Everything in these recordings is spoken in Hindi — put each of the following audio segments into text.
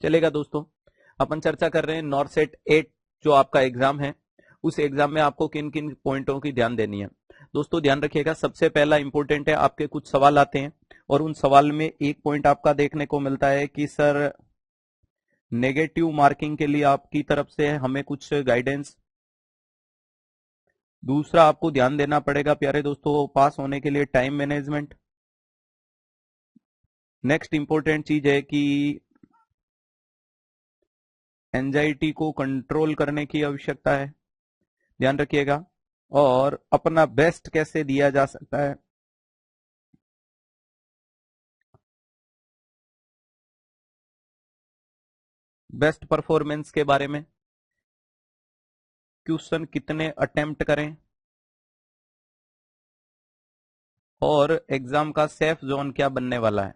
चलेगा दोस्तों। अपन चर्चा कर रहे हैं नॉरसेट 8 जो आपका एग्जाम है, उस एग्जाम में आपको किन किन पॉइंटों की ध्यान देनी है। दोस्तों ध्यान रखिएगा, सबसे पहला इंपॉर्टेंट है, आपके कुछ सवाल आते हैं और उन सवाल में एक पॉइंट आपका देखने को मिलता है कि सर नेगेटिव मार्किंग के लिए आपकी तरफ से हमें कुछ गाइडेंस। दूसरा आपको ध्यान देना पड़ेगा प्यारे दोस्तों, पास होने के लिए टाइम मैनेजमेंट। नेक्स्ट इंपॉर्टेंट चीज है कि एंजाइटी को कंट्रोल करने की आवश्यकता है, ध्यान रखिएगा। और अपना बेस्ट कैसे दिया जा सकता है, बेस्ट परफॉर्मेंस के बारे में, क्वेश्चन कितने अटेम्प्ट करें, और एग्जाम का सेफ जोन क्या बनने वाला है।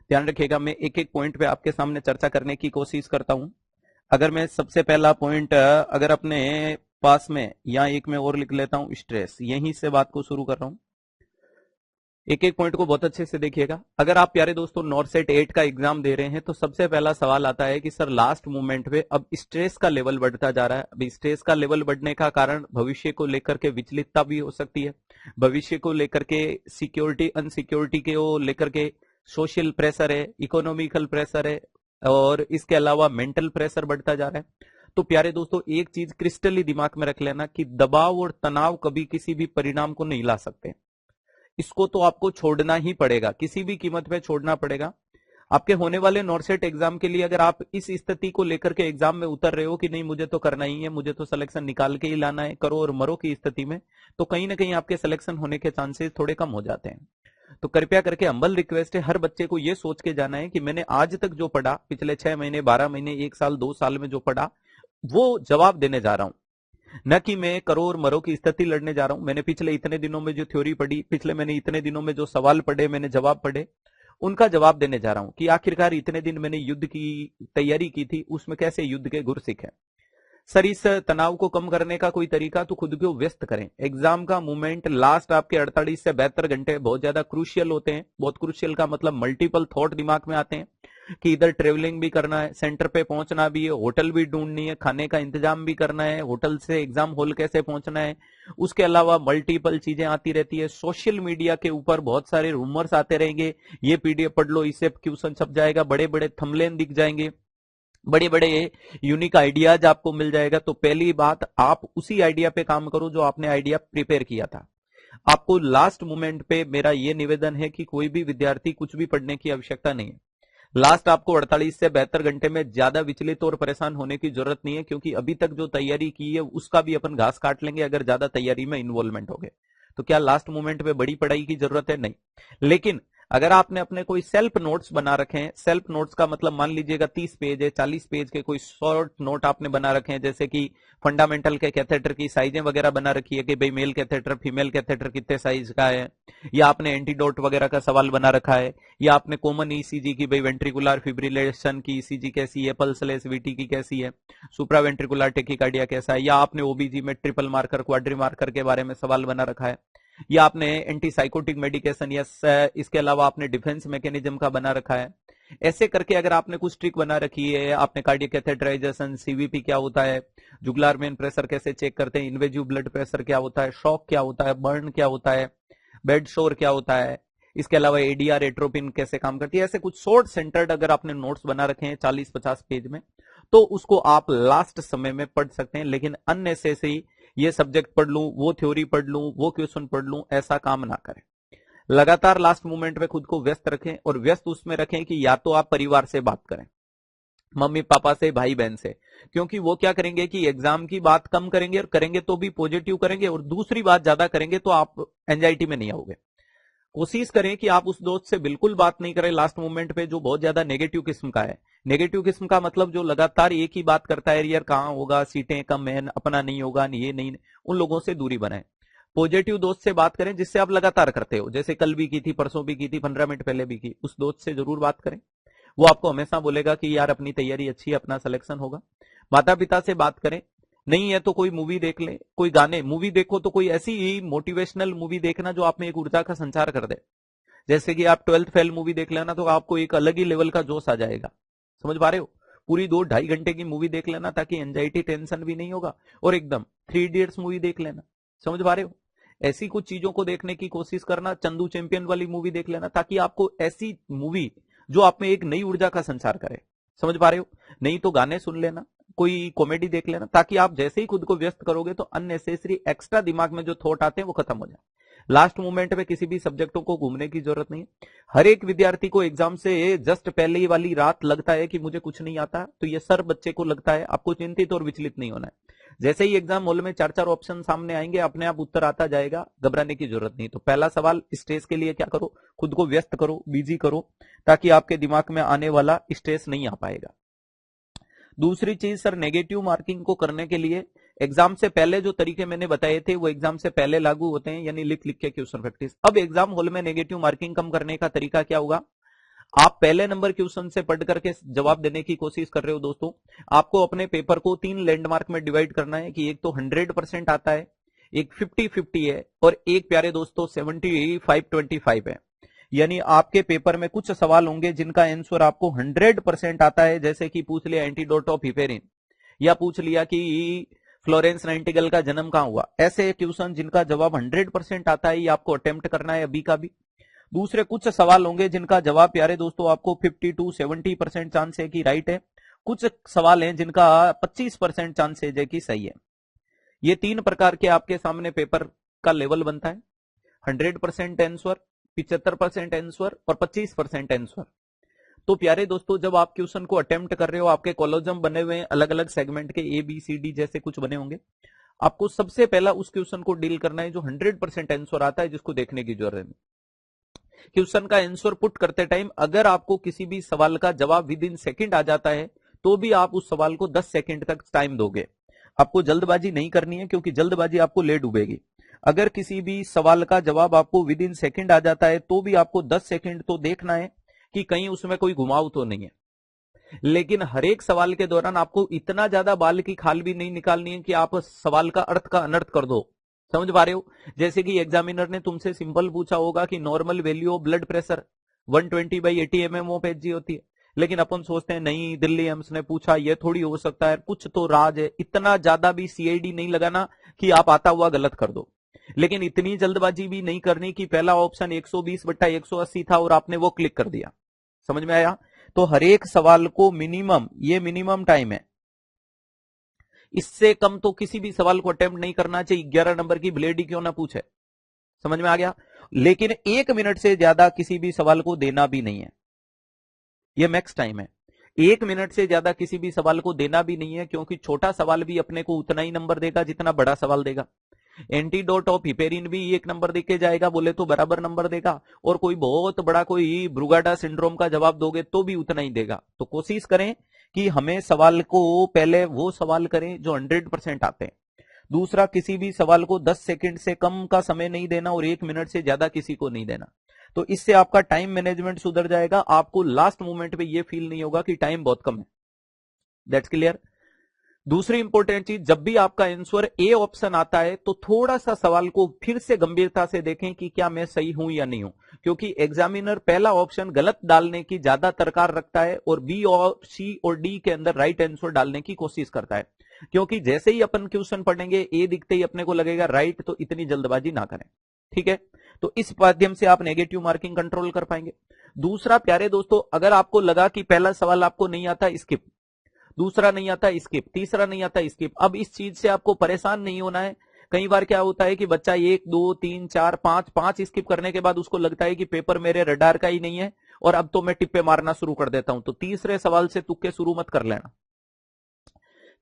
ध्यान रखिएगा, मैं एक एक पॉइंट पे आपके सामने चर्चा करने की कोशिश करता हूं। अगर मैं सबसे पहला पॉइंट अगर अपने पास में या एक में और लिख लेता हूं, स्ट्रेस, यहीं से बात को शुरू कर रहा हूं। एक एक पॉइंट को बहुत अच्छे से देखिएगा। अगर आप प्यारे दोस्तों नॉरसेट 8 का एग्जाम दे रहे हैं तो सबसे पहला सवाल आता है कि सर लास्ट मोमेंट पे अब स्ट्रेस का लेवल बढ़ता जा रहा है। अब स्ट्रेस का लेवल बढ़ने का कारण भविष्य को लेकर के विचलितता भी हो सकती है, भविष्य को लेकर के सिक्योरिटी अनसिक्योरिटी के वो लेकर के सोशल प्रेशर है, इकोनॉमिकल प्रेशर है, और इसके अलावा मेंटल प्रेशर बढ़ता जा रहा है। तो प्यारे दोस्तों एक चीज क्रिस्टली दिमाग में रख लेना कि दबाव और तनाव कभी किसी भी परिणाम को नहीं ला सकते। इसको तो आपको छोड़ना ही पड़ेगा, किसी भी कीमत पे छोड़ना पड़ेगा। आपके होने वाले नॉरसेट एग्जाम के लिए अगर आप इस स्थिति को लेकर के एग्जाम में उतर रहे हो कि नहीं मुझे तो करना ही है, मुझे तो सिलेक्शन निकाल के ही लाना है, करो और मरो की स्थिति में, तो कहीं ना कहीं आपके सिलेक्शन होने के चांसेस थोड़े कम हो जाते हैं। तो कृपया करके हम्बल रिक्वेस्ट है, हर बच्चे को यह सोच के जाना है कि मैंने आज तक जो पढ़ा, पिछले 6 महीने 12 महीने 1 साल 2 साल में जो पढ़ा, वो जवाब देने जा रहा हूं, न कि मैं करो और मरो की स्थिति लड़ने जा रहा हूं। मैंने पिछले इतने दिनों में जो थ्योरी पढ़ी, पिछले मैंने इतने दिनों में जो सवाल पढ़े, मैंने जवाब पढ़े, उनका जवाब देने जा रहा हूं कि आखिरकार इतने दिन मैंने युद्ध की तैयारी की थी, उसमें कैसे युद्ध के गुर सीखे। सर इस तनाव को कम करने का कोई तरीका, तो खुद को व्यस्त करें। एग्जाम का मोमेंट लास्ट आपके 48 से 72 घंटे बहुत ज्यादा क्रूशियल होते हैं। बहुत क्रूशियल का मतलब मल्टीपल थॉट दिमाग में आते हैं कि इधर ट्रेवलिंग भी करना है, सेंटर पे पहुंचना भी है, होटल भी ढूंढनी है, खाने का इंतजाम भी करना है, होटल से एग्जाम हॉल कैसे पहुंचना है, उसके अलावा मल्टीपल चीजें आती रहती है। सोशल मीडिया के ऊपर बहुत सारे रूमर्स आते रहेंगे, ये पीडीएफ पढ़ लो, इससे क्वेश्चन छप जाएगा, बड़े बड़े थंबनेल दिख जाएंगे, बड़े बड़े यूनिक आइडियाज आपको मिल जाएगा। तो पहली बात, आप उसी आइडिया पे काम करो जो आपने आइडिया प्रिपेयर किया था। आपको लास्ट मोमेंट पे मेरा यह निवेदन है कि कोई भी विद्यार्थी कुछ भी पढ़ने की आवश्यकता नहीं है। लास्ट आपको 48 से 72 घंटे में ज्यादा विचलित और परेशान होने की जरूरत नहीं है, क्योंकि अभी तक जो तैयारी की है उसका भी अपन घास काट लेंगे अगर ज्यादा तैयारी में इन्वॉल्वमेंट हो गए। तो क्या लास्ट मोमेंट पे बड़ी पढ़ाई की जरूरत है? नहीं। लेकिन अगर आपने अपने कोई सेल्फ नोट्स बना रखे हैं, सेल्फ नोट्स का मतलब मान लीजिएगा 30 पेज है, 40 पेज के कोई शॉर्ट नोट आपने बना रखे हैं, जैसे कि फंडामेंटल के कैथेटर की साइजें वगैरह बना रखी है कि भाई मेल कैथेटर फीमेल कैथेटर कितने साइज का है, या आपने एंटीडोट वगैरह का सवाल बना रखा है, या आपने कॉमन ईसीजी की भाई वेंट्रिकुलर फिब्रिलेशन की ईसीजी कैसी है, पल्सलेस वीटी की कैसी है, सुप्रा वेंट्रिकुलर टेकिकार्डिया कैसा है, या आपने ओबीजी में ट्रिपल मार्कर क्वाड्री मार्कर के बारे में सवाल बना रखा है, या आपने एंटीसाइकोटिक मेडिकेशन या इसके अलावा आपने डिफेंस मैकेनिज्म का बना रखा है। ऐसे करके अगर आपने कुछ ट्रिक बना रखी है, आपने कार्डियक कैथेटराइजेशन, सीवीपी क्या होता है, जुगुलार मेन प्रेशर कैसे चेक करते हैं, इन्वेजिव ब्लड प्रेशर क्या होता है, शॉक क्या होता है, बर्न क्या होता है, बेड शोर क्या होता है, इसके अलावा एडीआर एट्रोपिन कैसे काम करती है, ऐसे कुछ शॉर्ट सेंटर्ड अगर आपने नोट्स बना रखे हैं 40-50 पेज में, तो उसको आप लास्ट समय में पढ़ सकते हैं। लेकिन अननेसेसरी ये सब्जेक्ट पढ़ लूं, वो थ्योरी पढ़ लूं, वो क्वेश्चन पढ़ लूं, ऐसा काम ना करें। लगातार लास्ट मोमेंट में खुद को व्यस्त रखें, और व्यस्त उसमें रखें कि या तो आप परिवार से बात करें, मम्मी पापा से, भाई बहन से, क्योंकि वो क्या करेंगे कि एग्जाम की बात कम करेंगे, और करेंगे तो भी पॉजिटिव करेंगे, और दूसरी बात ज्यादा करेंगे तो आप एंजाइटी में नहीं आओगे। कोशिश करें कि आप उस दोस्त से बिल्कुल बात नहीं करें लास्ट मोमेंट पे जो बहुत ज्यादा नेगेटिव किस्म का है। नेगेटिव किस्म का मतलब जो लगातार एक ही बात करता है, यार कहां होगा, सीटें कम है, अपना नहीं होगा, ये नहीं, उन लोगों से दूरी बनाएं। पॉजिटिव दोस्त से बात करें जिससे आप लगातार करते हो, जैसे कल भी की थी, परसों भी की थी, 15 मिनट पहले भी की, उस दोस्त से जरूर बात करें। वो आपको हमेशा बोलेगा कि यार अपनी तैयारी अच्छी है, अपना सिलेक्शन होगा। माता पिता से बात करें, नहीं है तो कोई मूवी देख ले, कोई गाने, मूवी देखो तो कोई ऐसी ही मोटिवेशनल मूवी देखना जो आप में एक ऊर्जा का संचार कर दे। जैसे कि आप 12th फेल मूवी देख लेना तो आपको एक अलग ही लेवल का जोश आ जाएगा। समझ पा रहे हो? पूरी 2-2.5 घंटे की मूवी देख लेना ताकि एंजाइटी टेंशन भी नहीं होगा, और एकदम 3 इडियट्स मूवी देख लेना। समझ पा रहे हो? ऐसी कुछ चीजों को देखने की कोशिश करना। चंदू चैंपियन वाली मूवी देख लेना ताकि आपको ऐसी मूवी जो आप में एक नई ऊर्जा का संचार करे। समझ पा रहे हो? नहीं तो गाने सुन लेना, कोई कॉमेडी देख लेना, ताकि आप जैसे ही खुद को व्यस्त करोगे तो अननेसेसरी एक्स्ट्रा दिमाग में जो थॉट आते हैं वो खत्म हो जाए। लास्ट मोमेंट में किसी भी सब्जेक्टों को घूमने की जरूरत नहीं है। हर एक विद्यार्थी को एग्जाम से जस्ट पहले वाली रात लगता है कि मुझे कुछ नहीं आता, तो ये सर बच्चे को लगता है। आपको चिंतित और विचलित नहीं होना है। जैसे ही एग्जाम हॉल में 4-4 ऑप्शन सामने आएंगे, अपने आप उत्तर आता जाएगा, घबराने की जरूरत नहीं। तो पहला सवाल, स्ट्रेस के लिए क्या करो, खुद को व्यस्त करो, बिजी करो, ताकि आपके दिमाग में आने वाला स्ट्रेस नहीं आ पाएगा। दूसरी चीज सर, नेगेटिव मार्किंग को करने के लिए एग्जाम से पहले जो तरीके मैंने बताए थे वो एग्जाम से पहले लागू होते हैं, यानी लिख लिख के क्वेश्चन प्रैक्टिस। अब एग्जाम हॉल में नेगेटिव मार्किंग कम करने का तरीका क्या होगा? आप पहले नंबर क्वेश्चन से पढ़ करके जवाब देने की कोशिश कर रहे हो दोस्तों। आपको अपने पेपर को 3 लैंडमार्क में डिवाइड करना है कि एक तो 100% आता है, एक 50-50 है, और एक प्यारे दोस्तों 75-25 है। यानी आपके पेपर में कुछ सवाल होंगे जिनका आंसर आपको 100% आता है, जैसे कि पूछ लिया एंटीडोट ऑफ हिपेरिन, या पूछ लिया कि फ्लोरेंस नाइटिंगेल का जन्म कहां हुआ। ऐसे क्वेश्चन जिनका जवाब 100% आता है, ये आपको अटेम्प्ट करना है अभी का भी। दूसरे कुछ सवाल होंगे जिनका जवाब प्यारे दोस्तों आपको 50-70% चांस है कि राइट है। कुछ सवाल हैं जिनका 25% चांसेज है कि सही है। ये 3 प्रकार के आपके सामने पेपर का लेवल बनता है। 100% आंसर, 75% आंसर और 25% आंसर। तो प्यारे दोस्तों, जब आप क्वेश्चन को अटेम्प्ट कर रहे हो, आपके कॉलोजम बने हुए हैं अलग अलग सेगमेंट के, ABCD जैसे कुछ बने होंगे। आपको सबसे पहला उस क्वेश्चन को डील करना है जो 100% आंसर आता है, जिसको देखने की जरूरत है। क्वेश्चन का आंसर पुट करते टाइम अगर आपको किसी भी सवाल का जवाब विद इन सेकंड आ जाता है, तो भी आप उस सवाल को 10 सेकंड तक टाइम दोगे। आपको जल्दबाजी नहीं करनी है, क्योंकि जल्दबाजी आपको ले डूबेगी। अगर किसी भी सवाल का जवाब आपको विद इन सेकंड आ जाता है, तो भी आपको 10 सेकंड तो देखना है कि कहीं उसमें कोई घुमाव तो नहीं है। लेकिन हर एक सवाल के दौरान आपको इतना ज्यादा बाल की खाल भी नहीं निकालनी है कि आप सवाल का अर्थ का अनर्थ कर दो। समझ पा रहे हो? जैसे कि एग्जामिनर ने तुमसे सिंपल पूछा होगा कि normal value of blood pressure 120/80 mmOF होती है, लेकिन अपन सोचते हैं नहीं, दिल्ली एम्स ने पूछा, ये थोड़ी हो सकता है, कुछ तो राज है। इतना ज्यादा भी CID नहीं लगाना कि आप आता हुआ गलत कर दो, लेकिन इतनी जल्दबाजी भी नहीं करनी कि पहला ऑप्शन 120/180 था और आपने वो क्लिक कर दिया। समझ में आया? तो हर एक सवाल को मिनिमम, ये मिनिमम टाइम है, इससे कम तो किसी भी सवाल को अटेम्प्ट नहीं करना चाहिए। 11 नंबर की ब्लेड ही क्यों ना पूछे। समझ में आ गया? लेकिन 1 मिनट से ज्यादा किसी भी सवाल को देना भी नहीं है, यह मैक्स टाइम है। 1 मिनट से ज्यादा किसी भी सवाल को देना भी नहीं है, क्योंकि छोटा सवाल भी अपने को उतना ही नंबर देगा जितना बड़ा सवाल देगा। एंटीडोट ऑफ हिपेरिन भी 1 नंबर देके जाएगा, बोले तो बराबर नंबर देगा, और कोई बहुत बड़ा कोई ब्रुगाडा सिंड्रोम का जवाब दोगे तो भी उतना ही देगा। तो कोशिश करें कि हमें सवाल को पहले वो सवाल करें जो 100% आते हैं। दूसरा, किसी भी सवाल को 10 सेकंड से कम का समय नहीं देना, और 1 मिनट से ज्यादा किसी को नहीं देना। तो इससे आपका टाइम मैनेजमेंट सुधर जाएगा। आपको लास्ट मोमेंट पे ये फील नहीं होगा कि टाइम बहुत कम है। That's clear? दूसरी इंपॉर्टेंट चीज, जब भी आपका आंसर ए ऑप्शन आता है तो थोड़ा सा सवाल को फिर से गंभीरता से देखें कि क्या मैं सही हूं या नहीं हूं, क्योंकि एग्जामिनर पहला ऑप्शन गलत डालने की ज्यादा तरकार रखता है और बी और सी और डी के अंदर राइट आंसर डालने की कोशिश करता है। क्योंकि जैसे ही अपन क्वेश्चन पढ़ेंगे ए दिखते ही अपने को लगेगा राइट, तो इतनी जल्दबाजी ना करें। ठीक है? तो इस माध्यम से आप नेगेटिव मार्किंग कंट्रोल कर पाएंगे। दूसरा, प्यारे दोस्तों, अगर आपको लगा कि पहला सवाल आपको नहीं आता, स्किप। दूसरा नहीं आता, स्किप। तीसरा नहीं आता, स्किप। अब इस चीज से आपको परेशान नहीं होना है। कई बार क्या होता है कि बच्चा 1 2 3 4 5 स्किप करने के बाद उसको लगता है कि पेपर मेरे रडार का ही नहीं है और अब तो मैं टिप्पे मारना शुरू कर देता हूं। तो तीसरे सवाल से तुक्के शुरू मत कर लेना,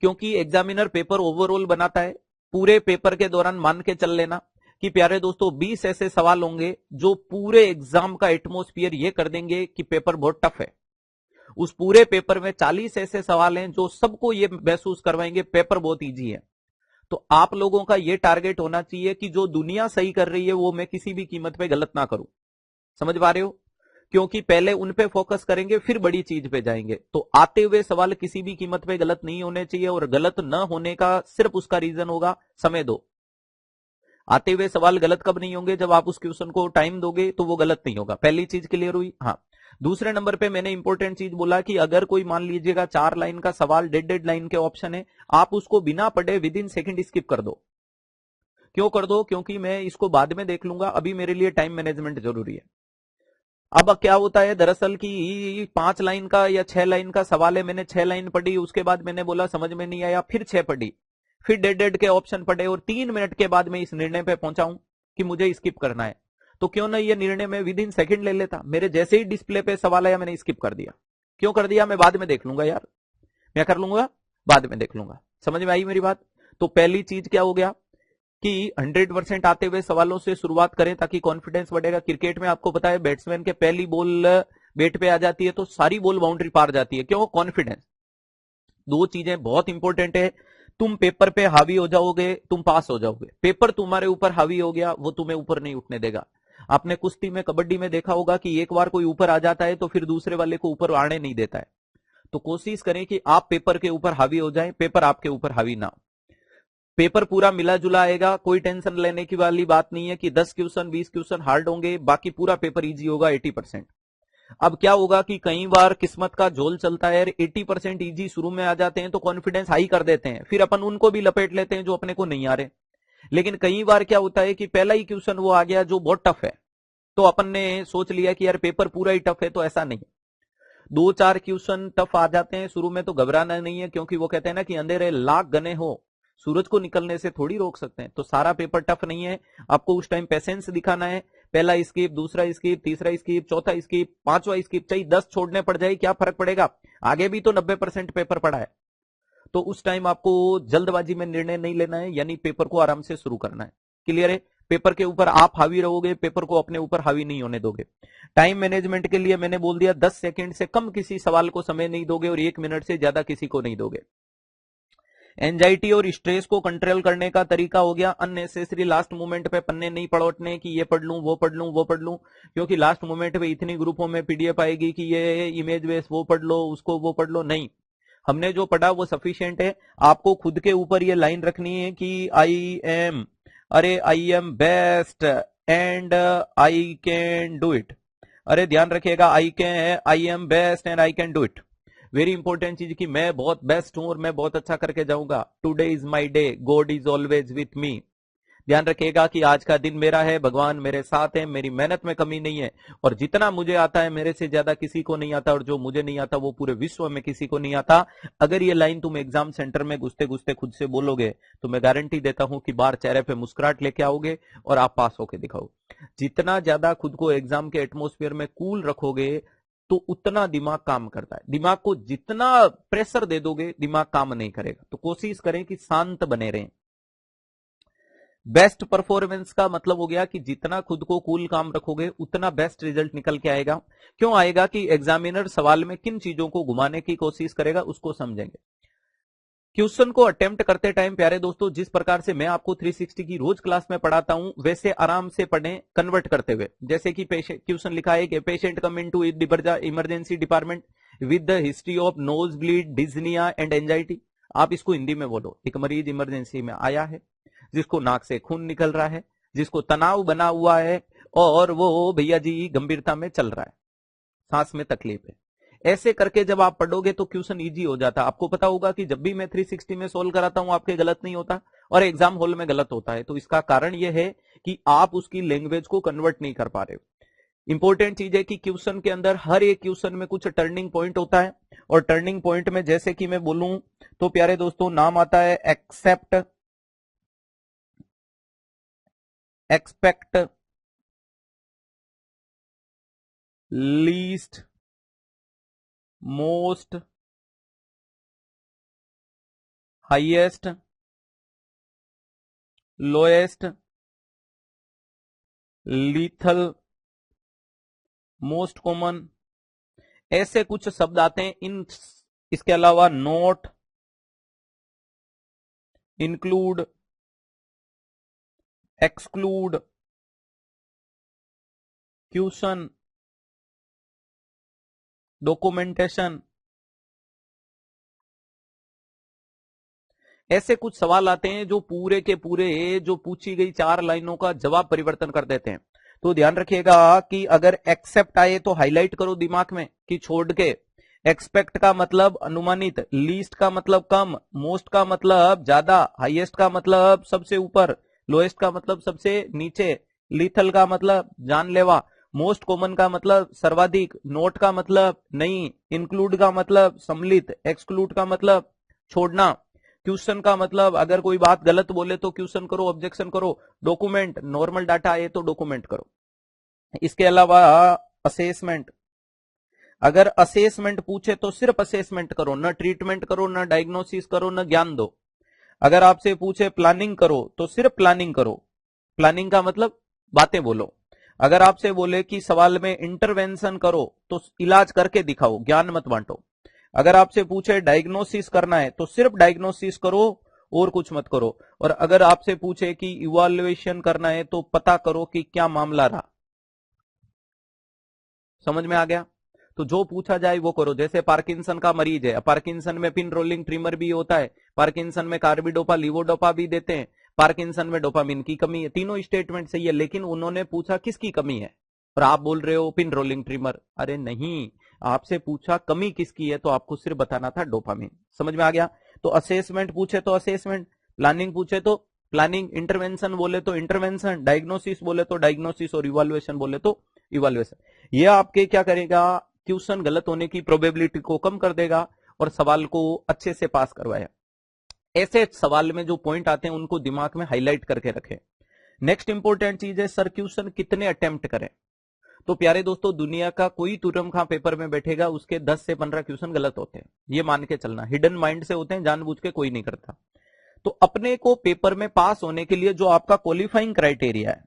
क्योंकि एग्जामिनर पेपर ओवरऑल बनाता है। पूरे पेपर के दौरान मान के चल लेना कि प्यारे दोस्तों 20 ऐसे सवाल होंगे जो पूरे एग्जाम का एटमोस्फियर ये कर देंगे कि पेपर बहुत टफ है। उस पूरे पेपर में 40 ऐसे सवाल हैं जो सबको ये महसूस करवाएंगे पेपर बहुत इजी है। तो आप लोगों का ये टारगेट होना चाहिए कि जो दुनिया सही कर रही है वो मैं किसी भी कीमत पे गलत ना करूं। समझ पा रहे हो? क्योंकि पहले उन पे फोकस करेंगे फिर बड़ी चीज पे जाएंगे। तो आते हुए सवाल किसी भी कीमत पे गलत नहीं होने चाहिए, और गलत न होने का सिर्फ उसका रीजन होगा समय दो। आते हुए सवाल गलत कब नहीं होंगे? जब आप उस क्वेश्चन को टाइम दोगे तो वो गलत नहीं होगा। पहली चीज क्लियर हुई। हाँ, दूसरे नंबर पे मैंने इंपॉर्टेंट चीज बोला कि अगर कोई मान लीजिएगा 4 लाइन का सवाल डेड लाइन के ऑप्शन है, आप उसको बिना पढ़े विद इन सेकंड स्किप कर दो। क्यों कर दो? क्योंकि मैं इसको बाद में देख लूंगा, अभी मेरे लिए टाइम मैनेजमेंट जरूरी है। अब क्या होता है दरअसल कि 5 लाइन का या 6 लाइन का सवाल है, मैंने 6 लाइन पढ़ी, उसके बाद मैंने बोला समझ में नहीं आया, फिर 6 पढ़ी, फिर डेड के ऑप्शन पढ़े, और 3 मिनट के बाद मैं इस निर्णय पे पहुंचा हूं कि मुझे स्किप करना है। तो क्यों ना ये निर्णय में विद इन सेकंड ले लेता? मेरे जैसे ही डिस्प्ले पे सवाल आया मैंने स्किप कर दिया। क्यों कर दिया? मैं बाद में देख लूंगा यार, मैं कर लूंगा, बाद में देख लूंगा। समझ में आई मेरी बात? तो पहली चीज क्या हो गया कि 100% आते हुए सवालों से शुरुआत करें ताकि कॉन्फिडेंस बढ़ेगा। क्रिकेट में आपको पता है बैट्समैन के पहली बॉल बैट पे आ जाती है तो सारी बॉल बाउंड्री पार जाती है। क्यों? कॉन्फिडेंस। दो चीजें बहुत इंपॉर्टेंट है। तुम पेपर पे हावी हो जाओगे, तुम पास हो जाओगे। पेपर तुम्हारे ऊपर हावी हो गया, वो तुम्हें ऊपर नहीं उठने देगा। आपने कुश्ती में, कबड्डी में देखा होगा कि एक बार कोई ऊपर आ जाता है तो फिर दूसरे वाले को ऊपर आने नहीं देता है। तो कोशिश करें कि आप पेपर के ऊपर हावी हो जाएं, पेपर आपके ऊपर हावी ना हो। पेपर पूरा मिला जुला आएगा, कोई टेंशन लेने की वाली बात नहीं है कि 10 क्वेश्चन 20 क्वेश्चन हार्ड होंगे, बाकी पूरा पेपर इजी होगा 80%। अब क्या होगा कि कई बार किस्मत का झोल चलता है, 80% इजी शुरू में आ जाते हैं तो कॉन्फिडेंस हाई कर देते हैं, फिर अपन उनको भी लपेट लेते हैं जो अपने को नहीं आ रहे। लेकिन कई बार क्या होता है कि पहला ही क्वेश्चन वो आ गया जो बहुत टफ है, तो अपन ने सोच लिया कि यार पेपर पूरा ही टफ है, तो ऐसा नहीं। 2-4 क्वेश्चन टफ आ जाते हैं शुरू में, तो घबराना नहीं है, क्योंकि वो कहते हैं ना कि अंधेरे लाख घने हो, सूरज को निकलने से थोड़ी रोक सकते हैं। तो सारा पेपर टफ नहीं है, आपको उस टाइम पेशेंस दिखाना है। पहला स्किप, दूसरा स्किप, तीसरा स्किप, चौथा स्किप, पांचवा स्किप, चाहे 10 छोड़ने पड़ जाए, क्या फर्क पड़ेगा? आगे भी तो 90% पेपर पड़ा है। तो उस टाइम आपको जल्दबाजी में निर्णय नहीं लेना है, यानी पेपर को आराम से शुरू करना है। क्लियर है? पेपर के ऊपर आप हावी रहोगे, पेपर को अपने ऊपर हावी नहीं होने दोगे। टाइम मैनेजमेंट के लिए मैंने बोल दिया 10 सेकंड से कम किसी सवाल को समय नहीं दोगे और 1 मिनट से ज्यादा किसी को नहीं दोगे। एंजाइटी और स्ट्रेस को कंट्रोल करने का तरीका हो गया अननेसेसरी लास्ट मोमेंट पे पन्ने नहीं पलटने कि ये पढ़ लूं, वो पढ़ लूं, वो पढ़ लूं, क्योंकि लास्ट मोमेंट पे इतनी ग्रुपों में पीडीएफ आएगी कि ये इमेज बेस वो पढ़ लो, उसको वो पढ़ लो। नहीं, हमने जो पढ़ा वो सफिशिएंट है। आपको खुद के ऊपर ये लाइन रखनी है कि I am best and I can do it. अरे ध्यान रखिएगा, I am best and I can do it. Very important चीज कि मैं बहुत बेस्ट हूं और मैं बहुत अच्छा करके जाऊंगा। Today is my day, God is always with me. ध्यान रखिएगा कि आज का दिन मेरा है, भगवान मेरे साथ है, मेरी मेहनत में कमी नहीं है, और जितना मुझे आता है मेरे से ज्यादा किसी को नहीं आता, और जो मुझे नहीं आता वो पूरे विश्व में किसी को नहीं आता। अगर ये लाइन तुम एग्जाम सेंटर में घुसते घुसते खुद से बोलोगे तो मैं गारंटी देता हूं कि बाहर चेहरे पे मुस्कुराहट लेके आओगे और आप पास होके दिखाओगे। जितना ज्यादा खुद को एग्जाम के एटमोस्फियर में कूल रखोगे तो उतना दिमाग काम करता है। दिमाग को जितना प्रेशर दे दोगे दिमाग काम नहीं करेगा। तो कोशिश करें कि शांत बने रहें। बेस्ट परफॉर्मेंस का मतलब हो गया कि जितना खुद को कूल काम रखोगे उतना बेस्ट रिजल्ट निकल के आएगा। क्यों आएगा? कि एग्जामिनर सवाल में किन चीजों को घुमाने की कोशिश करेगा उसको समझेंगे। क्वेश्चन को अटेम्प्ट करते टाइम प्यारे दोस्तों, जिस प्रकार से मैं आपको 360 की रोज क्लास में पढ़ाता हूं वैसे आराम से पढ़ें कन्वर्ट करते हुए। जैसे कि क्वेश्चन लिखा है कि patient come into emergency department with the history of nose bleed, डिज्निया and anxiety. आप इसको हिंदी में बोलो, एक मरीज इमरजेंसी में आया है जिसको नाक से खून निकल रहा है, जिसको तनाव बना हुआ है, और वो भैया जी गंभीरता में चल रहा है, सांस में तकलीफ है। ऐसे करके जब आप पढ़ोगे तो क्वेश्चन इजी हो जाता है। आपको पता होगा कि जब भी मैं 360 में सोल्व कराता हूं आपके गलत नहीं होता और एग्जाम हॉल में गलत होता है। तो इसका कारण यह है कि आप उसकी लैंग्वेज को कन्वर्ट नहीं कर पा रहे हो। इंपॉर्टेंट चीज है कि क्वेश्चन के अंदर हर एक क्वेश्चन में कुछ टर्निंग पॉइंट होता है, और टर्निंग पॉइंट में जैसे कि मैं बोलूं तो प्यारे दोस्तों नाम आता है except, expect, least, most, highest, lowest, lethal, most common, ऐसे कुछ शब्द आते हैं। इसके अलावा not, include, exclude, question, documentation, ऐसे कुछ सवाल आते हैं जो पूरे के पूरे जो पूछी गई 4 लाइनों का जवाब परिवर्तन कर देते हैं। तो ध्यान रखिएगा कि अगर एक्सेप्ट आए तो हाईलाइट करो दिमाग में कि छोड़ के। एक्सपेक्ट का मतलब अनुमानित, लीस्ट का मतलब कम, मोस्ट का मतलब ज्यादा, हाईएस्ट का मतलब सबसे ऊपर, लोएस्ट का मतलब सबसे नीचे, लीथल का मतलब जानलेवा, मोस्ट कॉमन का मतलब सर्वाधिक, नोट का मतलब नहीं, इंक्लूड का मतलब सम्मिलित, एक्सक्लूड का मतलब छोड़ना, क्वेश्चन का मतलब अगर कोई बात गलत बोले तो क्वेश्चन करो, ऑब्जेक्शन करो, डॉक्यूमेंट, नॉर्मल डाटा आए तो डॉक्यूमेंट करो। इसके अलावा असेसमेंट, अगर असेसमेंट पूछे तो सिर्फ असेसमेंट करो, न ट्रीटमेंट करो, न डायग्नोसिस करो, न ज्ञान दो। अगर आपसे पूछे प्लानिंग करो तो सिर्फ प्लानिंग करो, प्लानिंग का मतलब बातें बोलो। अगर आपसे बोले कि सवाल में इंटरवेंशन करो तो इलाज करके दिखाओ, ज्ञान मत बांटो। अगर आपसे पूछे डायग्नोसिस करना है तो सिर्फ डायग्नोसिस करो और कुछ मत करो। और अगर आपसे पूछे कि इवैल्यूएशन करना है तो पता करो कि क्या मामला रहा। समझ में आ गया? तो जो पूछा जाए वो करो। जैसे पार्किंसन का मरीज है, पार्किंसन में पिन रोलिंग ट्रिमर भी होता है, पार्किंसन में कार्बिडोपा लीवोडोपा भी देते हैं, पार्किंसन में डोपामिन की कमी है। तीनों स्टेटमेंट सही है, लेकिन उन्होंने पूछा किसकी कमी है और आप बोल रहे हो पिन रोलिंग ट्रिमर। अरे नहीं, आपसे पूछा कमी किसकी है तो आपको सिर्फ बताना था डोपामिन। समझ में आ गया? तो असेसमेंट पूछे तो असेसमेंट, प्लानिंग पूछे तो प्लानिंग, इंटरवेंशन बोले तो इंटरवेंशन, डायग्नोसिस बोले तो डायग्नोसिस और इवैल्यूएशन बोले तो इवैल्यूएशन। ये आपके क्या करेगा, क्वेश्चन गलत होने की प्रोबेबिलिटी को कम कर देगा और सवाल को अच्छे से पास करवाया। ऐसे सवाल में जो पॉइंट आते हैं उनको दिमाग में हाईलाइट करके रखें। नेक्स्ट इंपॉर्टेंट चीज है सर क्वेश्चन कितने अटेम्प्ट करें। तो प्यारे दोस्तों, दुनिया का कोई तुरंखा पेपर में बैठेगा उसके 10 से 15 क्वेश्चन गलत होते हैं, ये मान के चलना। हिडन माइंड से होते हैं, जानबूझ के कोई नहीं करता। तो अपने को पेपर में पास होने के लिए जो आपका क्वालिफाइंग क्राइटेरिया है,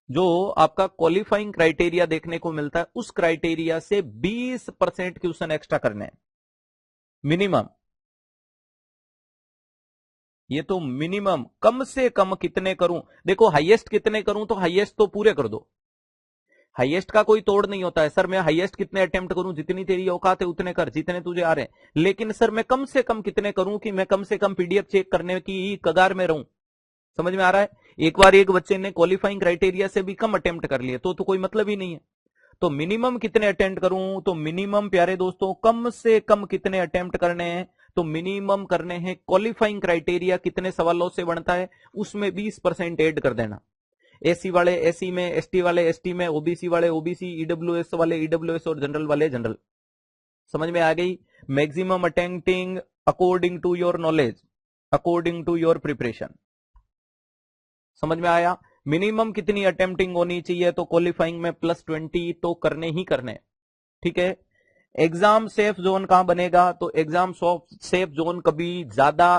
जो आपका क्वालिफाइंग क्राइटेरिया देखने को मिलता है, उस क्राइटेरिया से 20% क्वेश्चन एक्स्ट्रा करने हैं मिनिमम। ये तो मिनिमम, कम से कम कितने करूं? देखो हाईएस्ट कितने करूं तो हाईएस्ट तो पूरे कर दो, हाईएस्ट का कोई तोड़ नहीं होता है। सर मैं हाईएस्ट कितने अटेम्प्ट करूं, जितनी तेरी औकात है उतने कर, जितने तुझे आ रहे हैं। लेकिन सर मैं कम से कम कितने करूं कि मैं कम से कम पीडीएफ चेक करने की कगार में रहूं। समझ में आ रहा है? एक बार एक बच्चे ने क्वालिफाइंग क्राइटेरिया से भी कम अटेम्प्ट कर लिए तो कोई मतलब ही नहीं है। तो मिनिमम कितने अटेम्प्ट करूं? तो मिनिमम प्यारे दोस्तों कम से कम कितने अटेम्प्ट करने हैं? तो मिनिमम करने हैं, क्वालिफाइंग क्राइटेरिया कितने सवालों से बनता है उसमें 20% ऐड कर देना। एससी वाले एससी में, एसटी वाले एसटी में, ओबीसी वाले ओबीसी, ईडब्ल्यूएस वाले ईडब्ल्यूएस और जनरल वाले जनरल। समझ में आ गई? Maximum attempting according to your knowledge, according to your preparation. समझ में आया? मिनिमम कितनी अटेम्प्टिंग होनी चाहिए? तो क्वालिफाइंग में +20 तो करने ही करने। ठीक है। एग्जाम सेफ जोन कहां बनेगा? तो एग्जाम सेफ जोन कभी ज्यादा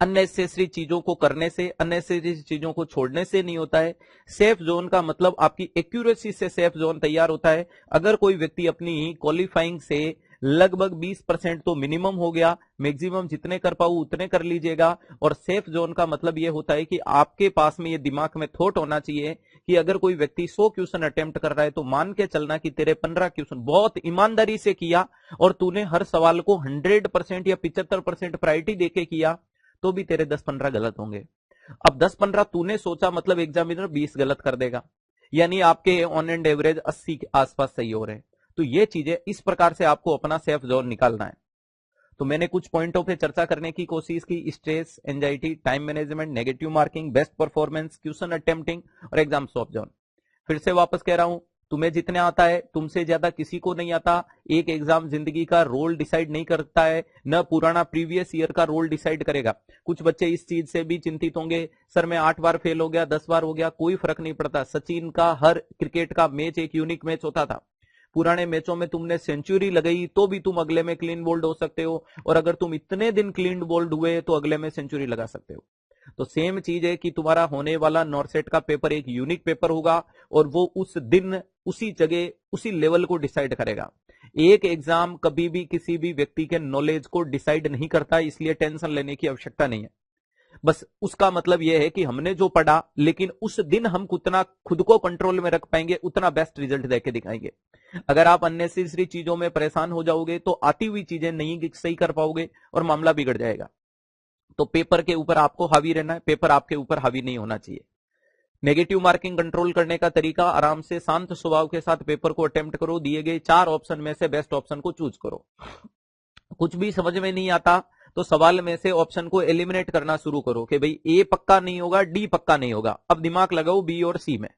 अननेसेसरी चीजों को करने से, अननेसेसरी चीजों को छोड़ने से नहीं होता है। सेफ जोन का मतलब आपकी एक्यूरेसी से सेफ जोन तैयार होता है। अगर कोई व्यक्ति अपनी क्वालिफाइंग से लगभग 20% तो मिनिमम हो गया, मैक्सिमम जितने कर पाऊ उतने कर लीजिएगा। और सेफ जोन का मतलब यह होता है कि आपके पास में ये दिमाग में थॉट होना चाहिए कि अगर कोई व्यक्ति 100 क्वेश्चन अटेम्प्ट कर रहा है तो मान के चलना कि तेरे 15 क्वेश्चन बहुत ईमानदारी से किया और तूने हर सवाल को 100% या 75% प्रायोरिटी देके किया, तो भी तेरे 10-15 गलत होंगे। अब 10-15 तूने सोचा मतलब एग्जामिनर 20 गलत कर देगा, यानी आपके ऑन एंड एवरेज 80 के आसपास सही हो रहे हैं। तो ये चीजें इस प्रकार से आपको अपना सेफ जोन निकालना है। तो मैंने कुछ पॉइंटों पे चर्चा करने की कोशिश की, stress, anxiety, time management, negative marking, best performance, question attempting और एग्जाम सॉफ्ट जोन। फिर से वापस कह रहा हूं, तुम्हें जितने आता है तुमसे ज्यादा किसी को नहीं आता। एक एग्जाम जिंदगी का रोल डिसाइड नहीं करता है, न पुराना प्रीवियस ईयर का रोल डिसाइड करेगा। कुछ बच्चे इस चीज से भी चिंतित होंगे, सर मैं 8 बार फेल हो गया, 10 बार हो गया, कोई फर्क नहीं पड़ता। सचिन का हर क्रिकेट का मैच एक यूनिक मैच होता था। पुराने मैचों में तुमने सेंचुरी लगाई तो भी तुम अगले में क्लीन बोल्ड हो सकते हो, और अगर तुम इतने दिन क्लीन बोल्ड हुए तो अगले में सेंचुरी लगा सकते हो। तो सेम चीज है कि तुम्हारा होने वाला नॉर्सेट का पेपर एक यूनिक पेपर होगा और वो उस दिन, उसी जगह, उसी लेवल को डिसाइड करेगा। एक एग्जाम कभी भी किसी भी व्यक्ति के नॉलेज को डिसाइड नहीं करता, इसलिए टेंशन लेने की आवश्यकता नहीं है। बस उसका मतलब यह है कि हमने जो पढ़ा, लेकिन उस दिन हम कितना खुद को कंट्रोल में रख पाएंगे, उतना बेस्ट रिजल्ट देके दिखाएंगे। अगर आप अननेसेसरी चीजों में परेशान हो जाओगे तो आती हुई चीजें नहीं सही कर पाओगे और मामला बिगड़ जाएगा। तो पेपर के ऊपर आपको हावी रहना है, पेपर आपके ऊपर हावी नहीं होना चाहिए। नेगेटिव मार्किंग कंट्रोल करने का तरीका, आराम से शांत स्वभाव के साथ पेपर को अटेम्प्ट करो। दिए गए 4 ऑप्शन में से बेस्ट ऑप्शन को चूज करो। कुछ भी समझ में नहीं आता तो सवाल में से ऑप्शन को एलिमिनेट करना शुरू करो कि भाई ए पक्का नहीं होगा, डी पक्का नहीं होगा, अब दिमाग लगाओ बी और सी में।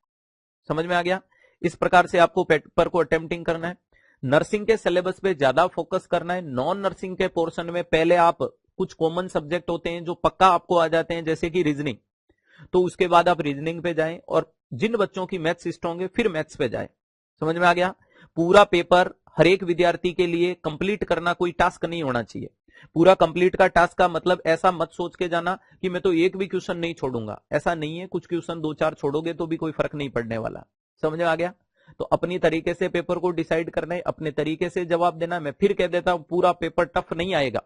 समझ में आ गया? इस प्रकार से आपको पेपर को अटेम्प्टिंग करना है। नर्सिंग के सिलेबस पे ज्यादा फोकस करना है। नॉन नर्सिंग के पोर्शन में पहले आप कुछ कॉमन सब्जेक्ट होते हैं जो पक्का आपको आ जाते हैं, जैसे कि रीजनिंग, तो उसके बाद आप रीजनिंग पे जाएं, और जिन बच्चों की मैथ्स स्ट्रांग है फिर मैथ्स पे जाएं। समझ में आ गया? पूरा पेपर हर एक विद्यार्थी के लिए कंप्लीट करना कोई टास्क नहीं होना चाहिए। पूरा कंप्लीट का टास्क का मतलब ऐसा मत सोच के जाना कि मैं तो एक भी क्वेश्चन नहीं छोड़ूंगा, ऐसा नहीं है। कुछ क्वेश्चन 2-4 छोड़ोगे तो भी कोई फर्क नहीं पड़ने वाला। समझ में आ गया? तो अपनी तरीके से पेपर को डिसाइड करना है, अपने तरीके से जवाब देना। मैं फिर कह देता हूं, पूरा पेपर टफ नहीं आएगा।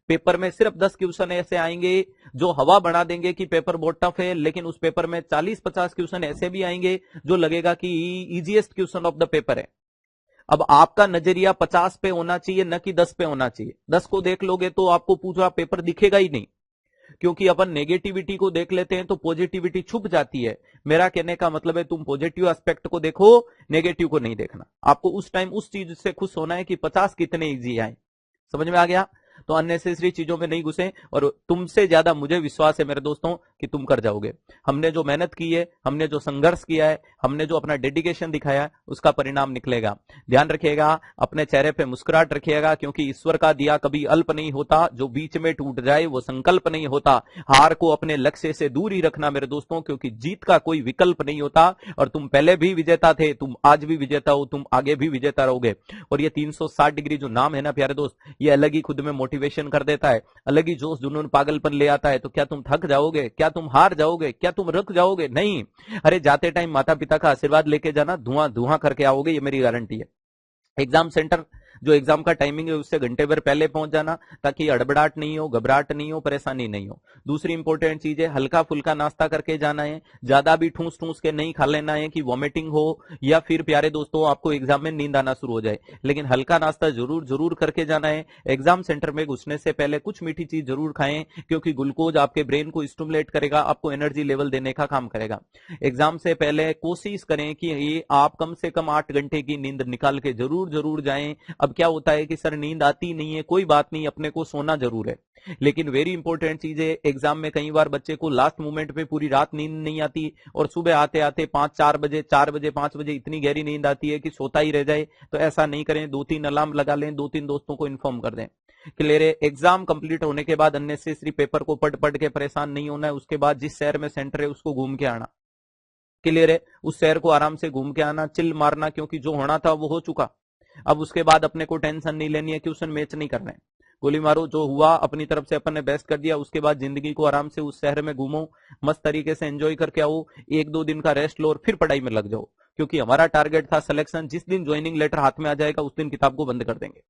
पेपर में सिर्फ 10 क्वेश्चन ऐसे आएंगे जो हवा बढ़ा देंगे कि पेपर बहुत टफ है, लेकिन उस पेपर में 40-50 क्वेश्चन ऐसे भी आएंगे जो लगेगा कि easiest question of the paper है। अब आपका नजरिया 50 पे होना चाहिए, न कि 10 पे होना चाहिए। 10 को देख लोगे तो आपको पूरा पेपर दिखेगा ही नहीं, क्योंकि अपन नेगेटिविटी को देख लेते हैं तो पॉजिटिविटी छुप जाती है। मेरा कहने का मतलब है तुम पॉजिटिव एस्पेक्ट को देखो, नेगेटिव को नहीं देखना। आपको उस टाइम उस चीज से खुश होना है कि 50 कितने इजी आए। समझ में आ गया? तो अननेसेसरी चीजों में नहीं घुसे, और तुमसे ज्यादा मुझे विश्वास है मेरे दोस्तों कि तुम कर जाओगे। हमने जो मेहनत की है, हमने जो संघर्ष किया है, हमने जो अपना डेडिकेशन दिखाया है, उसका परिणाम निकलेगा। ध्यान रखिएगा, अपने चेहरे पे मुस्कुराहट रखिएगा, क्योंकि ईश्वर का दिया कभी अल्प नहीं होता। जो बीच में टूट जाए वो संकल्प नहीं होता। हार को अपने लक्ष्य से दूर ही रखना मेरे दोस्तों, क्योंकि जीत का कोई विकल्प नहीं होता। और तुम पहले भी विजेता थे, तुम आज भी विजेता हो, तुम आगे भी विजेता रहोगे। और ये 360 डिग्री जो नाम है ना प्यारे दोस्त, ये अलग ही खुद में मोटिवेशन कर देता है, अलग ही जोश जुनून पागलपन ले आता है। तो क्या तुम थक जाओगे? क्या तुम हार जाओगे? क्या तुम रुक जाओगे? नहीं। अरे जाते टाइम माता पिता का आशीर्वाद लेके जाना, धुआं धुआं करके आओगे, ये मेरी गारंटी है। एग्जाम सेंटर जो एग्जाम का टाइमिंग है उससे घंटे भर पहले पहुंच जाना, ताकि अड़बड़ाहट नहीं हो, घबराहट नहीं हो, परेशानी नहीं हो। दूसरी इंपॉर्टेंट चीज है, हल्का फुल्का नाश्ता करके जाना है। ज्यादा भी ठूस ठूस के नहीं खा लेना है कि वॉमिटिंग हो या फिर प्यारे दोस्तों आपको एग्जाम में नींद आना शुरू हो जाए। लेकिन हल्का नाश्ता जरूर जरूर करके जाना है। एग्जाम सेंटर में घुसने से पहले कुछ मीठी चीज जरूर खाएं, क्योंकि ग्लूकोज आपके ब्रेन को स्टिमुलेट करेगा, आपको एनर्जी लेवल देने का काम करेगा। एग्जाम से पहले कोशिश करें कि आप कम से कम 8 घंटे की नींद निकाल के जरूर जरूर जाएं। अब क्या होता है कि सर नींद आती नहीं है, कोई बात नहीं, अपने को सोना जरूर है। लेकिन वेरी इंपॉर्टेंट चीज है, एग्जाम में कई बार बच्चे को लास्ट मोमेंट पे पूरी रात नींद नहीं आती, और सुबह आते आते 4 बजे 5 बजे इतनी गहरी नींद आती है कि सोता ही रह जाए। तो ऐसा नहीं करें, 2-3 अलार्म लगा लें, 2-3 दोस्तों को इन्फॉर्म कर दें। क्लियर है? एग्जाम कंप्लीट होने के बाद अननेसेसरी पेपर को पढ़ पढ़ के परेशान नहीं होना है। उसके बाद जिस शहर में सेंटर है उसको घूम के आना। क्लियर है? उस शहर को आराम से घूम के आना, चिल मारना, क्योंकि जो होना था वो हो चुका। अब उसके बाद अपने को टेंशन नहीं लेनी है, क्वेश्चन मैच नहीं करना है। गोली मारो, जो हुआ अपनी तरफ से अपन ने बेस्ट कर दिया। उसके बाद जिंदगी को आराम से उस शहर में घूमो, मस्त तरीके से एंजॉय करके आओ, 1-2 दिन का रेस्ट लो और फिर पढ़ाई में लग जाओ। क्योंकि हमारा टारगेट था सिलेक्शन। जिस दिन ज्वाइनिंग लेटर हाथ में आ जाएगा उस दिन किताब को बंद कर देंगे।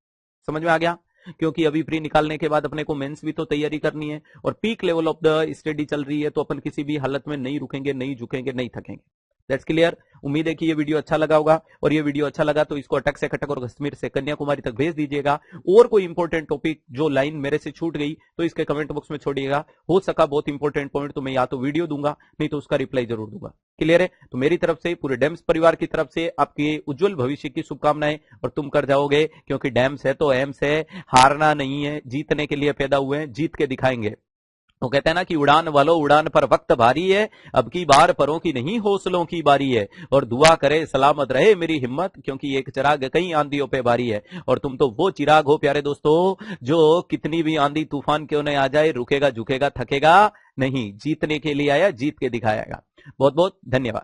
समझ में आ गया? क्योंकि अभी प्री निकालने के बाद अपने को मेंस भी तो तैयारी करनी है, और peak level of the study चल रही है, तो अपन किसी भी हालत में नहीं रुकेंगे, नहीं झुकेंगे, नहीं थकेंगे। That's clear? उम्मीद है कि ये वीडियो अच्छा लगा होगा, और ये वीडियो अच्छा लगा तो इसको अटक से कटक और कश्मीर से कन्याकुमारी तक भेज दीजिएगा। और कोई इंपॉर्टेंट टॉपिक जो लाइन मेरे से छूट गई तो इसके कमेंट बॉक्स में छोड़िएगा। हो सका बहुत इंपॉर्टेंट पॉइंट तो मैं या तो वीडियो दूंगा, नहीं तो उसका रिप्लाई जरूर दूंगा। क्लियर है? तो मेरी तरफ से, पूरे डेम्स परिवार की तरफ से आपके उज्जवल भविष्य की शुभकामनाएं, और तुम कर जाओगे, क्योंकि डेम्स है तो एम्स है, हारना नहीं है, जीतने के लिए पैदा हुए हैं, जीत के दिखाएंगे। वो कहते हैं ना कि उड़ान वालों उड़ान पर वक्त भारी है, अब की बार परों की नहीं हौसलों की बारी है। और दुआ करे सलामत रहे मेरी हिम्मत, क्योंकि एक चिराग कई आंधियों पे भारी है। और तुम तो वो चिराग हो प्यारे दोस्तों, जो कितनी भी आंधी तूफान क्यों नहीं आ जाए, रुकेगा, झुकेगा, थकेगा नहीं, जीतने के लिए आया, जीत के दिखाएगा। बहुत बहुत धन्यवाद।